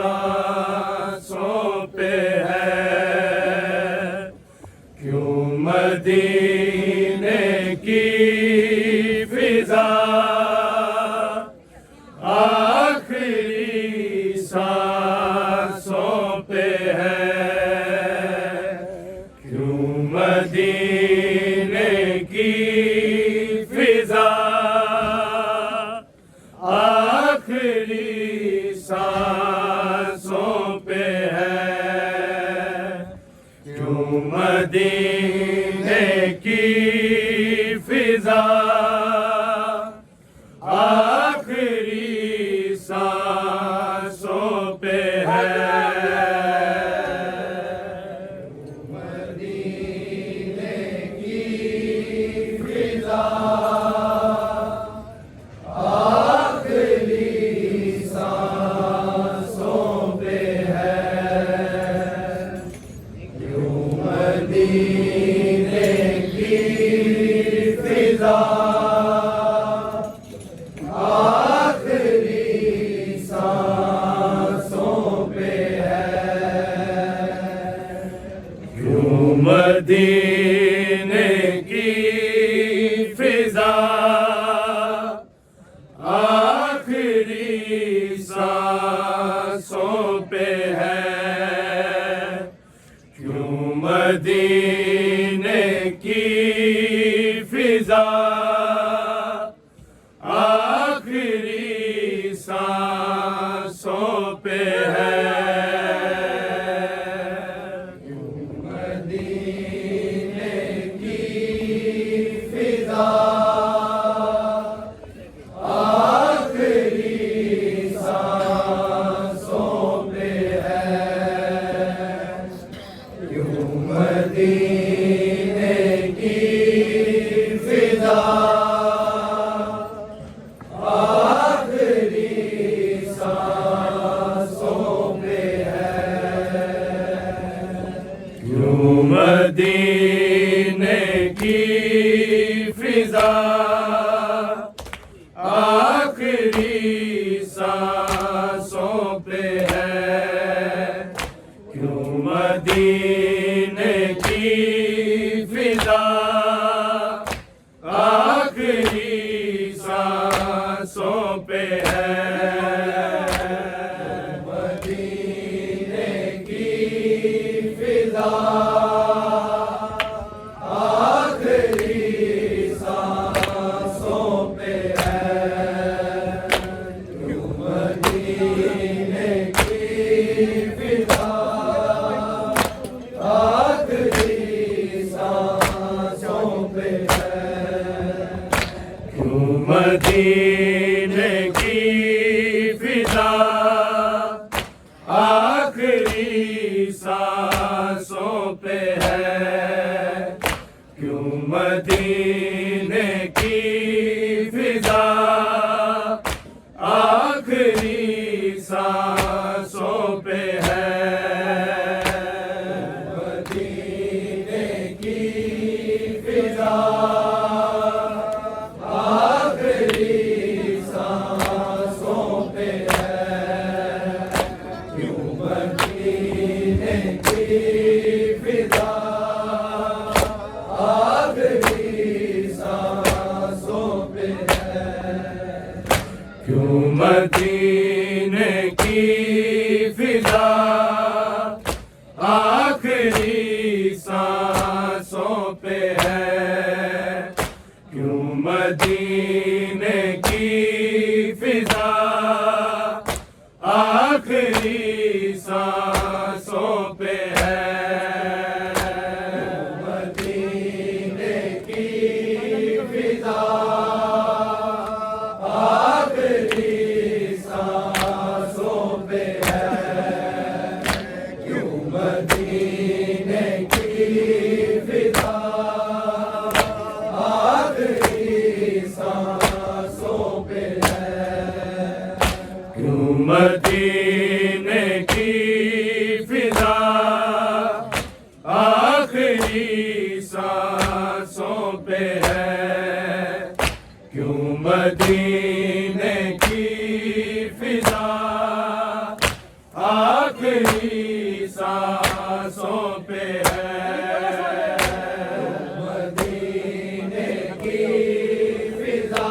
سانسوں پہ ہے، کیوں مدینے کی فضا آخری سانسوں پہ ہے، کیوں مدینے کی فضا آخری سانسوں پہ ہے، کیوں مدینے کی فضا آخری سانسوں پہ ہے، مدینے کی فضا مدینے کی فضا آخری سانسوں پہ ہے، کیوں مدینے کی فضا آخری سانسوں پہ ہے، مدینے کی فضا آخری سانسوں پہ ہے، کیوں مدینے کی فضا آخری سانسوں پہ ہے، مدینے کی فضا مدینے کی فضا آخری سانسوں پہ ہے، کیوں مدینے کی فضا آخری سانسوں پہ ہے، مدینے کی فضا کیوں مدینے کی فضا آخری سانسوں پہ ہے، کیوں مدینے کی فضا آخری سانسوں پہ ہے، مدینے کی فضا مدینے کی فضا آخری سانسوں پہ ہے، کیوں مدینے کی فضا آخری سانسوں پہ ہے، مدینے کی فضا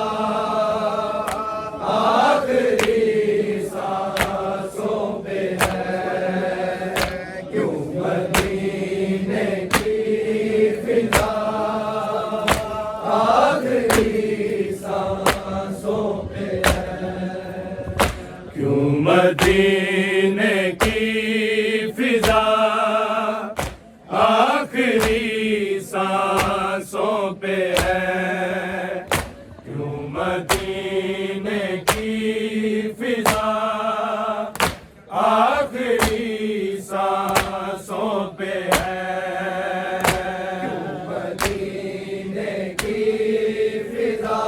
آخری سانسوں پہ ہے، کیوں مدینے کی فضا آخری سانسوں پہ ہے، کیوں مدینے کی فضا آخری سانسوں پہ ہے، کیوں مدینے کی فضا آخری سانسوں پہ ہے، کیوں مدینے کی فضا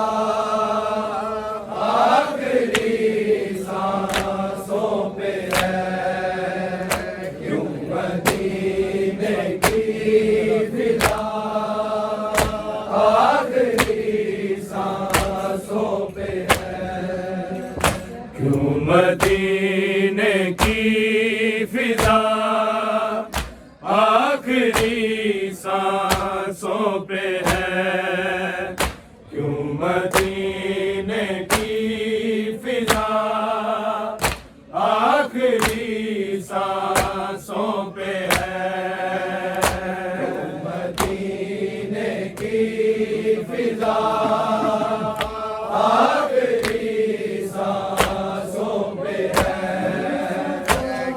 آخری سانسوں پہ ہے، کیوں مدینے کی فضا آخری سانسوں پہ ہے، کیوں مدینے کی فضا آخری سانسوں پہ ہے، کیوں مدینے کی فضا آخری سانسوں پہ ہے، کیوں مدینے کی فضا آخری سانسوں پہ ہے،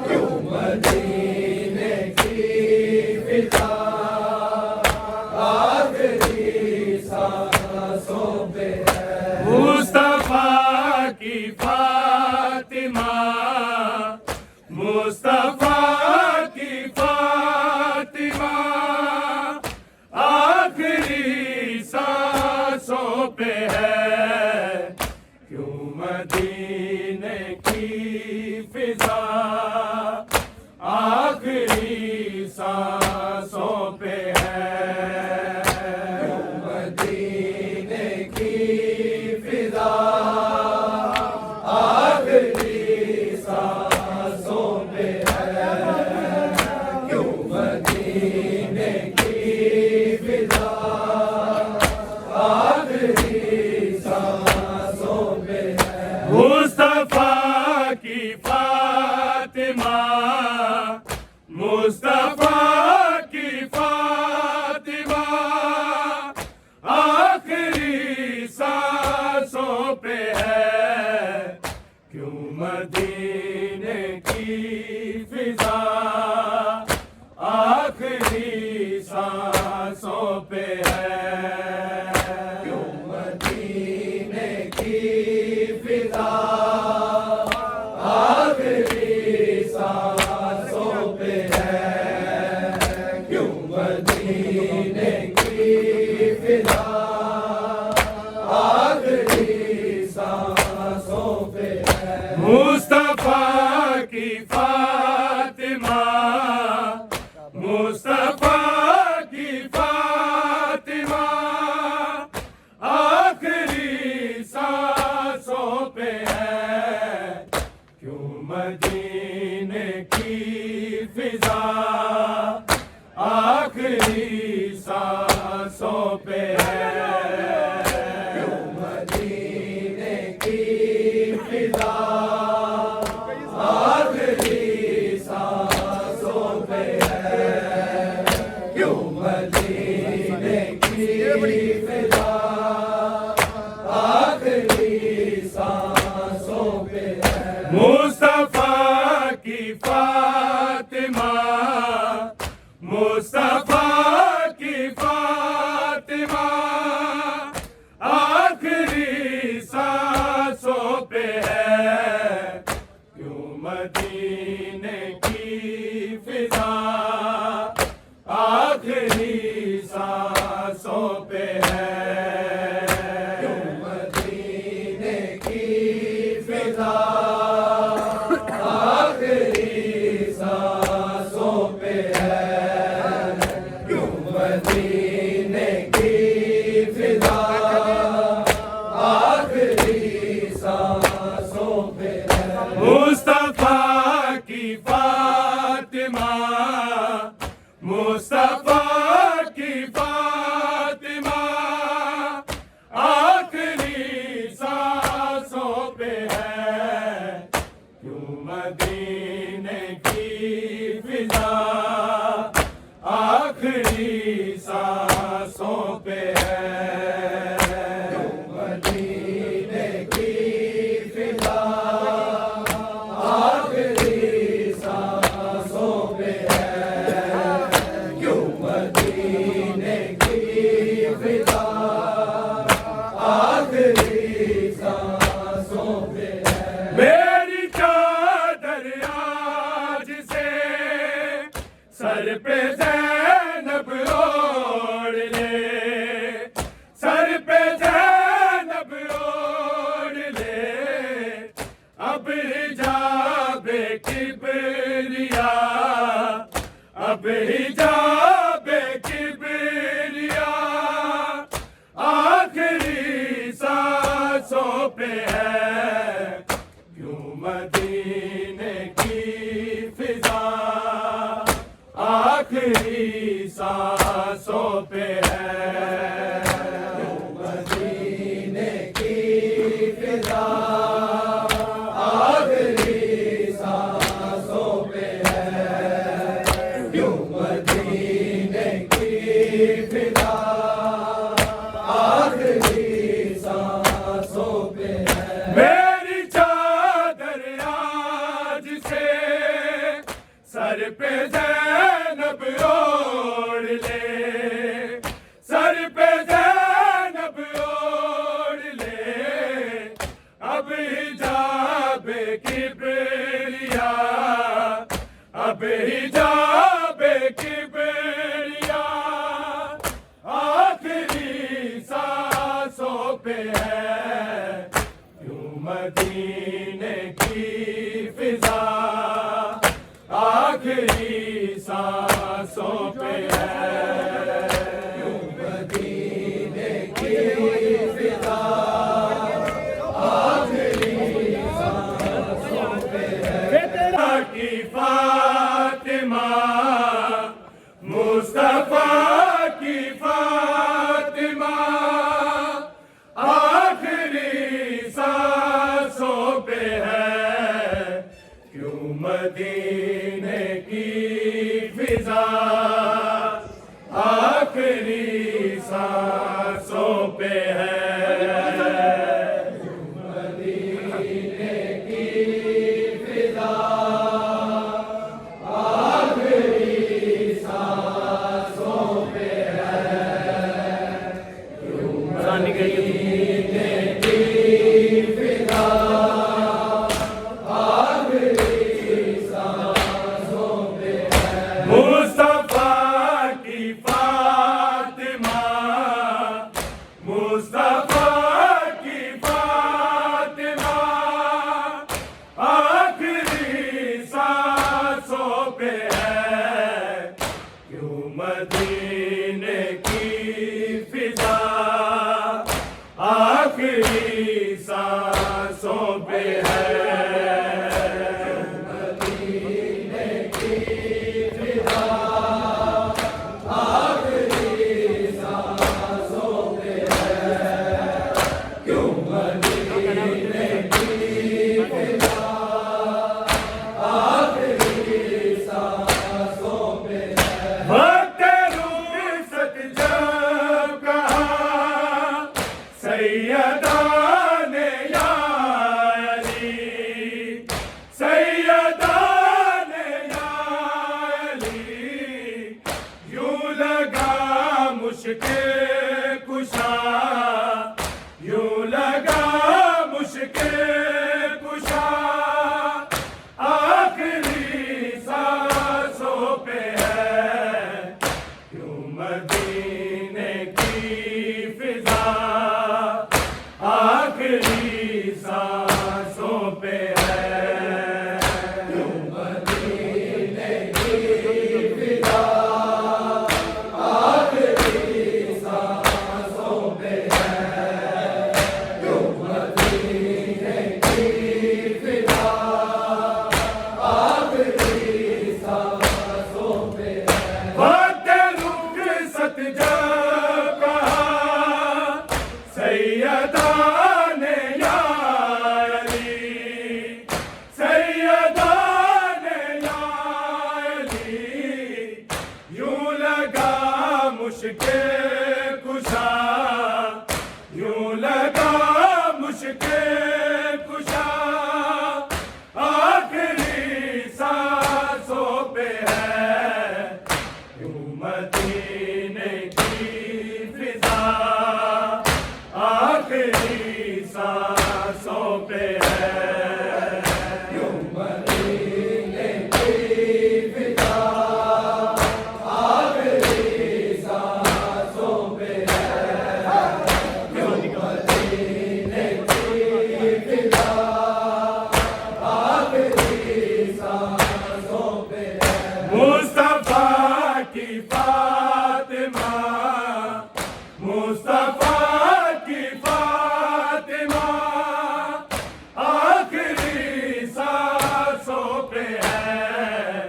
کیوں مدینے کی فضا آخری سانسوں پہ ہے، مصطفیٰ کی فاطمہ، مصطفیٰ کی فاطمہ آخری سانسوں پہ ہے، کیوں مدینے کی فضا آخری سانسوں پہ ہے، کیوں مدینے کی فضا آخری سانسوں پہ ہے، کیوں مدینے کی فضا آخری سانسوں پہ ہے، مصطفیٰ کی فاطمہ، مصطفیٰ کی فاطمہ آخری سانسوں پہ ہے، کیوں مدینے کی فضا آخری سانسوں پہ ہے، کیوں مدینے کی فضا آخری سانسوں پہ ہے، کیوں مدینے کی فضا آخری سانسوں پہ ہے، مصطفیٰ کی فاطمہ، مصطفیٰ کی فاطمہ آخری سانسوں پہ ہے، کیوں مدینے کی فضا آخری سانسوں پہ ہے، کیوں مدینے کی فضا آخری سانسوں پہ ہے، کیوں مدینے کی فضا آخری سانسوں پہ ہے، مصطفیٰ کی فاطمہ، مصطفیٰ کی فاطمہ آخری سانسوں پہ ہے، کیوں مدینے کی فضا آخری سانسوں پہ ہے، کیوں مدینے کی فضا آخری سانسوں پہ ہے، کیوں مدینے کی فضا آخری سانسوں پہ ہے، مصطفیٰ کی فاطمہ، مصطفیٰ کی فاطمہ آخری سانسوں پہ ہے، کیوں مدینے کی فضا آخری سانسوں پہ ہے، کیوں مدینے کی فضا آخری سانسوں پہ ہے، کیوں مدینے کی فضا آخری سانسوں پہ ہے۔ میری چادر آج سے سر پہ زینب اوڑھ لے، سر پہ زینب اوڑھ لے، اب حجاب کبریا، اب حجاب کبریا آخری سانسوں پہ ہے، کیوں مدینے کی فضا آخری سانسوں پہ ہے، کیوں مدینے کی فضا آخری سانسوں پہ ہے، کیوں مدینے کی فضا آخری سانسوں پہ ہے۔ میری چادر آج سے سر پہ زینب اوڑھ لے، سر پہ زینب اوڑھ لے، اب حجاب کبریا، اب حجاب کبریا آخری سانسوں پہ ہے، کیوں مدینے کی فضا آخری سانسوں پہ ہے، کیوں مدینے کی فضا آخری سانسوں پہ ہے، کی فاطمہ مصطفیٰ کی فاطمہ آخری سانسوں پہ ہے، کیوں مدینے کی فضا آخری سانسوں پہ ہے، کیوں مدینے کی فضا آخری سانسوں پہ ہے، کیوں مدینے کی فضا مصطفیٰ کی فاطمہ، مصطفیٰ کی فاطمہ آخری سانسوں پہ ہے، کیوں مدینے کی فضا آخری سانسوں پہ ہے، سیدان یا علی، سیدان یا علی، یوں لگا مشکل کشا، یوں لگا مشکل کشا آخری سانسوں پہ ہے، کیوں مدینے کی فضا آخری سانسوں پہ ہے، کیوں مدینے کی فضا آخری سانسوں مشکل کشا یوں لگا مشکل کشا آخری سانسوں پہ ہے یوں مدینے کی فضا آخری سانسوں پہ ہے یوں مدینے کی فضا آخری سانسوں پہ ہے یوں مدینے کی فضا آخری سانسوں پہ ہے مصطفیٰ کی فاطمہ مصطفیٰ کی فاطمہ آخری سانسوں پہ ہے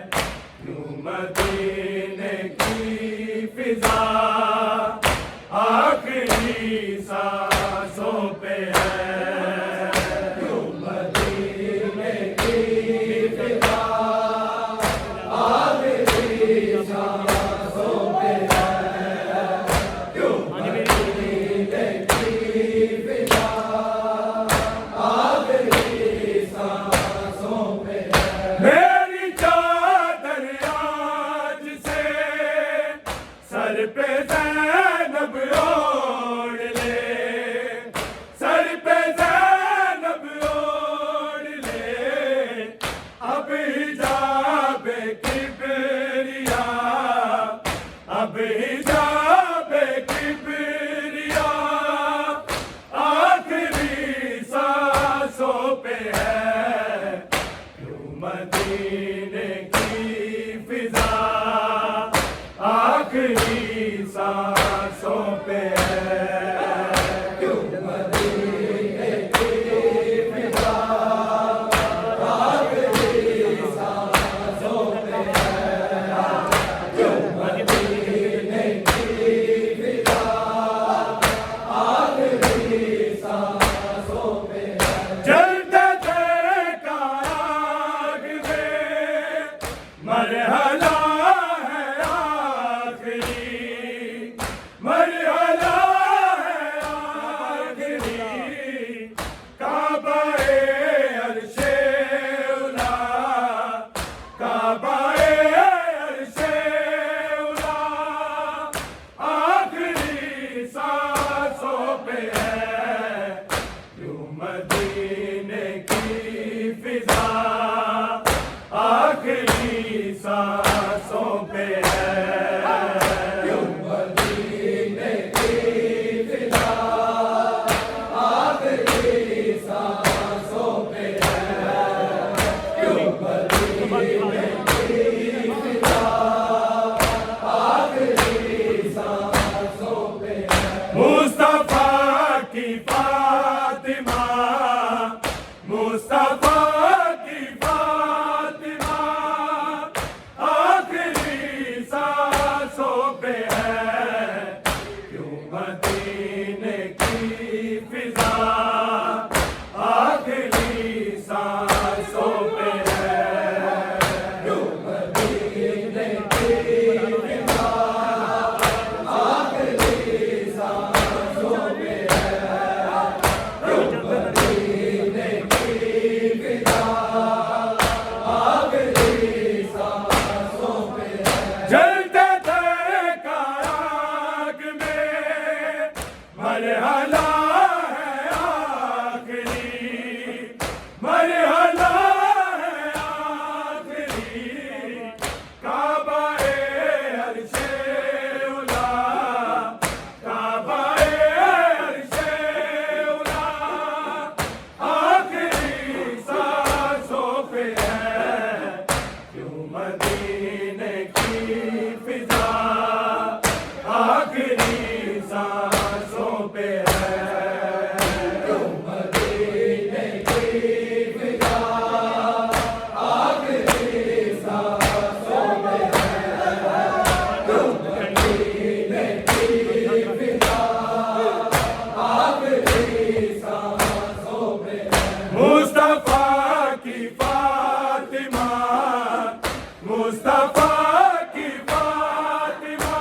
یوں مدینے کی فضا آخری سانسوں پہ ہے یوں مدینے کی فضا آخری سانسوں پہ ہے یوں مدینے کی فضا آخری سانسوں پہ ہے میری چادر آج سے سر پہ زینب اوڑھ لے سر پہ زینب اوڑھ لے اب حجاب کبریا اب حجاب کبریا آخری سانسوں پہ ہے یوں مدینے کی فضا آخری سانسوں پہ ہے یوں مدینے کی فضا آخری سانسوں پہ ہے یوں مدینے کی فضا آخری سانسوں پہ ہے جلتے کا آگ میں مرحلہ ہے آخری مرحلہ ہے آخری کعبہ عرش اولا کعبہ عرش اولا آخری سانسوں پہ ہے یوں مدینے کی فضا آخری سانسوں پہ ہے یوں مدینے کی فضا آخری سانسوں پہ ہے یوں مدینے کی فضا آخری سانسوں پہ ہے مصطفیٰ کی فاطمہ مصطفیٰ کی فاطمہ آخری سانسوں پہ ہے یوں مدینے کی فضا آخری سانسوں پہ ہے یوں مدینے کی فضا آخری سانسوں پہ ہے یوں مدینے کی فضا آخری سانسوں پہ ہے جلتے کا آگ میں مرحلہ ہے آخری مرحلہ ہے آخری کعبہ عرش اولا کعبہ عرش اولا آخری سانسوں پہ ہے یوں مدینے کی فضا آخری سانسوں پہ ہے یوں مدینے کی فضا آخری سانسوں پہ ہے یوں مدینے کی فضا آخری سانسوں پہ ہے مصطفیٰ کی فاطمہ مصطفیٰ کی فاطمہ